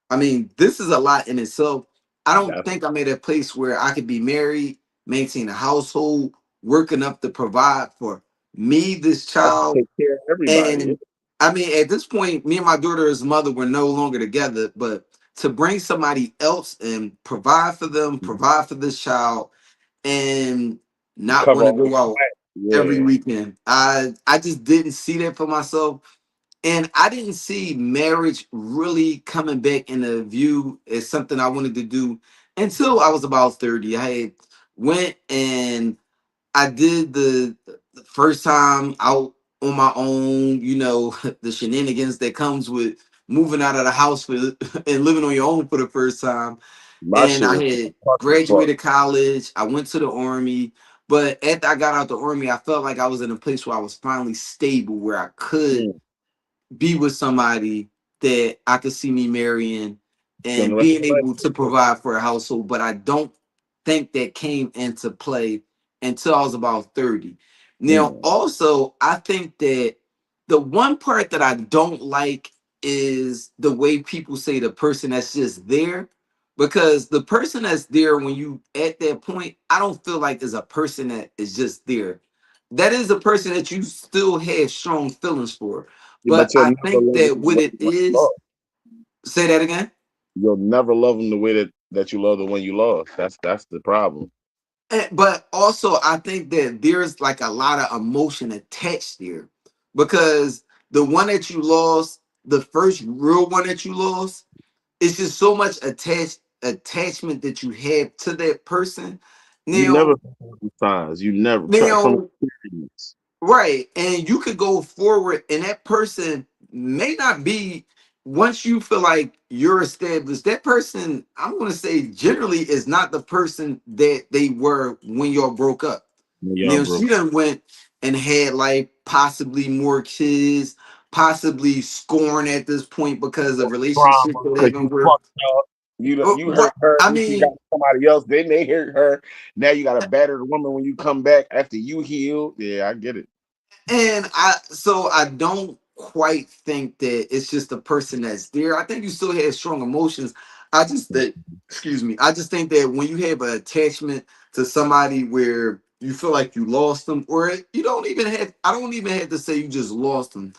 I mean, this is a lot in itself. I don't
That's,
think I'm at a place where I could be married, maintain a household, working up to provide for me, this
that's
child,
take care of everybody.
and I mean, at this point, me and my daughter's mother were no longer together, but to bring somebody else and provide for them, provide for this child, and not
Cover
want to
all the
go out every
yeah.
weekend. I just didn't see that for myself. And I didn't see marriage really coming back into view as something I wanted to do until I was about 30. I had went and I did the first time out on my own, the shenanigans that comes with moving out of the house for and living on your own for the first time.
My
And
shit
I
was
had
fuck.
graduated college. I went to the army. But after I got out the army, I felt like I was in a place where I was finally stable, where I could
Mm.
be with somebody that I could see me marrying
Spend the
and
rest of
being
your life
able to
with them.
provide for a household. But I don't think that came into play until I was about 30. Now,
Mm.
also, I think that the one part that I don't like is the way people say the person that's just there. Because the person that's there when you at that point, I don't feel like is a person that is just there. That is a person that you still have strong feelings for. But
But you'll
I
never
think
love
that
them the
what
way
it
you
is,
lost.
say that again.
You'll never love them the way that you love the one you lost. That's the problem.
But also, I think that there's like a lot of emotion attached there because the one that you lost, the first real one that you lost, it's just so much attachment that you have to that person.
You never
Now,
signs. You never from
now,
experience.
right, and you could go forward, and that person may not be. Once you feel like you're established, that person, I'm going to say, generally is not the person that they were when y'all broke up.
When y'all
Now
broke.
she done went and had like possibly more kids, possibly scorn at this point because of relationships
Trauma
that
because
they've been
you
with.
fucked up. You hurt
But
her.
I
Then she got
mean,
somebody else. Then they hurt her. Now you got a battered woman when you come back after you heal. Yeah, I get it.
and I don't quite think that it's just the person that's there. I think you still have strong emotions. I just think, excuse me, I just think that when you have an attachment to somebody where you feel like you lost them, or you don't even have, I don't even have to say you just lost them.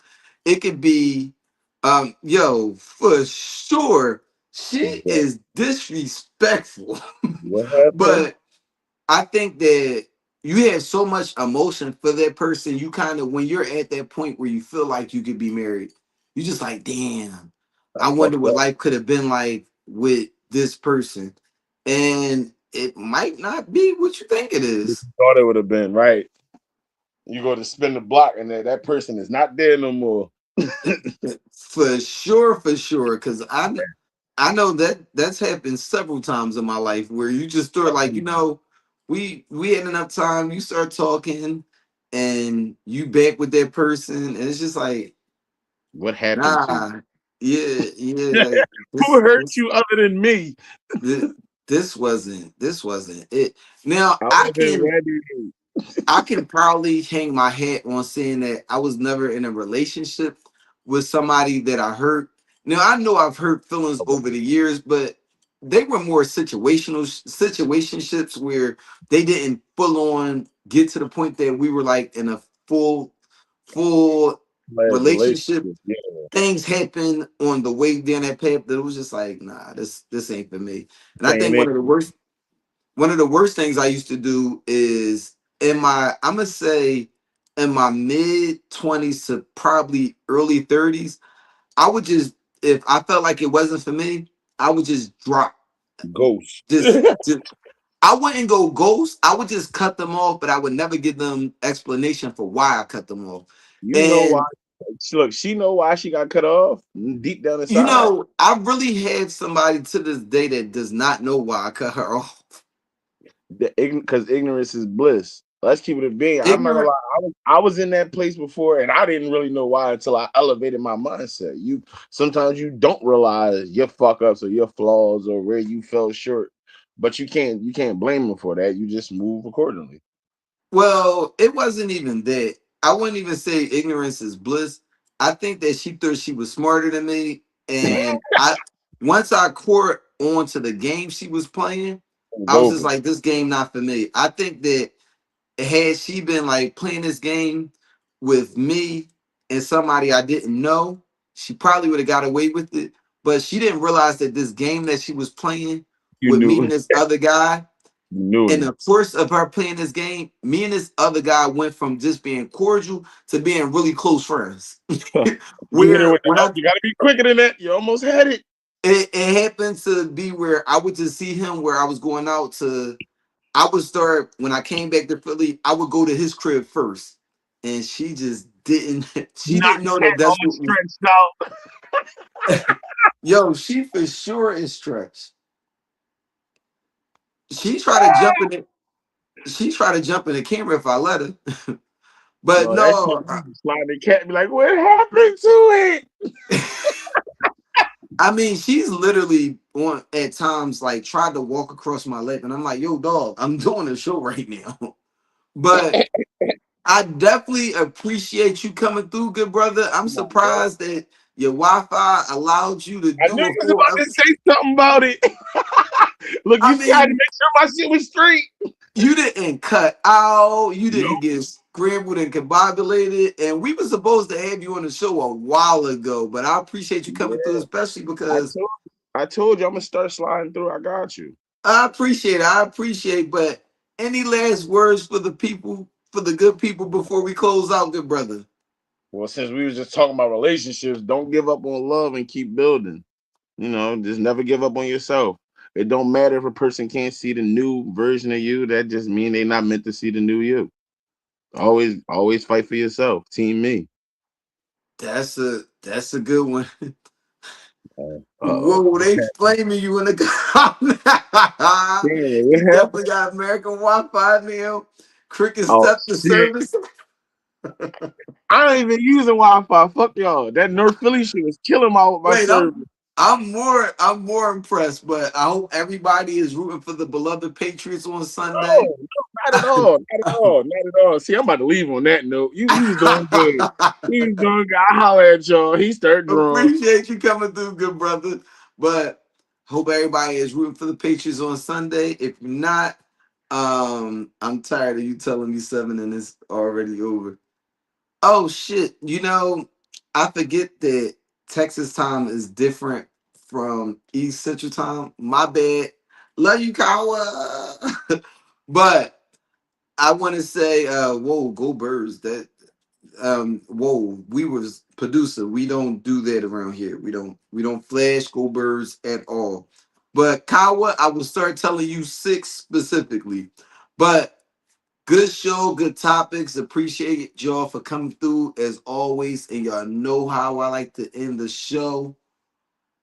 It could be, yo, for sure, she is disrespectful.
What happened?
But I think that you have so much emotion for that person. You kind of, when you're at that point where you feel like you could be married, you just like, damn,
I
I wonder
fucked
what
up.
life could have been like with this person. And it might not be what you think it is.
Thought it would have been right. You go to spin the block, and that person is not there no more.
For sure, for sure. Cause I know that that's happened several times in my life where you just start like, we had enough time, you start talking and you back with that person, and it's just like,
What happened to you?
nah, yeah, like
Who
this,
hurt
this,
you other than me?
this, this wasn't it. Now
I wasn't ready.
I can probably hang my hat on saying that I was never in a relationship with somebody that I hurt. Now I know I've hurt feelings over the years, but they were more situationships where they didn't full on get to the point that we were like in a full
Like
relationship.
relationship. Yeah.
Things happen on the way down that path that it was just like, nah, this ain't for me. And I
Same
think
age.
one of the worst things I used to do is I'm gonna say in my mid 20s to probably early 30s, I would just, if I felt like it wasn't for me, I would just drop.
Ghost.
Just I wouldn't go ghost. I would just cut them off, but I would never give them explanation for why I cut them off.
You know why?
And
Look, she know why she got cut off deep down inside.
I really have somebody to this day that does not know why I cut her off.
Because ignorance is bliss. Let's keep it a being. I'm not gonna
Ignorant.
lie. I was in that place before, and I didn't really know why until I elevated my mindset. You sometimes you don't realize your fuck ups or your flaws or where you fell short, but you can't blame them for that. You just move accordingly.
Well, it wasn't even that. I wouldn't even say ignorance is bliss. I think that she thought she was smarter than me. And I once I caught on to the game she was playing,
It's
I was just
over.
like, this game not for me. I think that had she been like playing this game with me and somebody I didn't know, she probably would have got away with it. But she didn't realize that this game that she was playing
You
with me
knew.
and this other guy,
You knew
in
it.
the course of her playing this game, me and this other guy went from just being cordial to being really close friends.
You hit her
Where
with the
when
up. You gotta be quicker than that. You almost had it.
it happened to be where I would just see him where I was going out to, I would start when I came back to Philly, I would go to his crib first. And she just didn't, she
Not
didn't know that
yet, all
that's what was,
stretched out.
yo, she for sure is stretched. She tried to jump in it. She tried to jump in the camera if I let her. But
No, that
no,
chick you just slide the cat and be like, what happened to it?
I mean, she's literally on at times like tried to walk across my lap, and I'm like, yo, dog, I'm doing a show right now. But I definitely appreciate you coming through, good brother. I'm surprised that your Wi-Fi allowed you to
I knew
do a
you was
full
about to say something about it. Look,
I
you see, I had to
mean,
make sure my shit was straight.
you didn't cut out, you didn't
Nope.
get scrambled and combobulated, and we were supposed to have you on the show a while ago. But I appreciate you coming through,
Yeah,
especially
I
because
told I told you I'm gonna start sliding through. I got you.
I appreciate it. I appreciate. But any last words for the people, for the good people, before we close out, good brother?
Well, since we was just talking about relationships, don't give up on love and keep building. You know, just never give up on yourself. It don't matter if a person can't see the new version of you. That just mean they not meant to see the new you. Always fight for yourself. Team me.
That's a good one.
Uh-oh.
Whoa, they flaming you in the comment.
Damn,
You definitely got American Wi-Fi now. Cricket
oh,
step to
shit.
service.
I ain't even using Wi-Fi. Fuck y'all. That North Philly shit was killing my
Wait,
service.
I'm more impressed, but I hope everybody is rooting for the beloved Patriots on Sunday.
No, not at all. Not at all. Not at all. See, I'm about to leave on that note. You was doing good. You was doing good. I holler at y'all. He started drawing.
Appreciate you coming through, good brother. But hope everybody is rooting for the Patriots on Sunday. If you're not, I'm tired of you telling me 7 and it's already over. Oh shit! You know, I forget that Texas time is different from East Central time. My bad. Love you, Kawa. But I want to say, whoa, go Birds. That whoa, we was producer. We don't do that around here. We don't flash Go Birds at all. But Kawa, I will start telling you 6 specifically. But good show, good topics. Appreciate y'all for coming through as always. And y'all know how I like to end the show.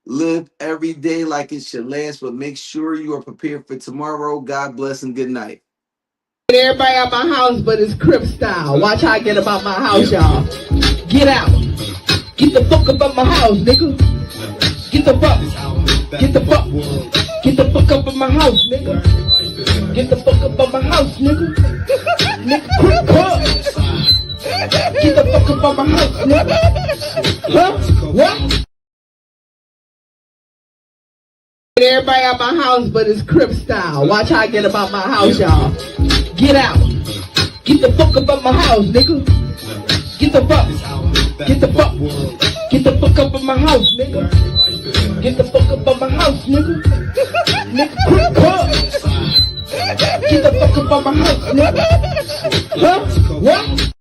Live every day like it's your last, but make sure you are prepared for tomorrow. God bless and good night.
Everybody at my house, but it's Crip style. Watch how I get about my house, y'all. Get out. Get the fuck up out my house, nigga. Get the fuck. Get the fuck. Get the fuck up in my house, nigga. Get the fuck up out my house, nigga. Nigga, quick up. Get the fuck up out my house, nigga. Huh? What? Everybody at my house, but it's Crip style. Watch how I get about my house, y'all. Get out. Get the fuck up out my house, nigga. Get the fuck. Get the fuck. Get the fuck up in my house, nigga. Get the fuck up out my house, nigga. Nigga, quick up. Get the fuck up out my house, nigga. Huh? What?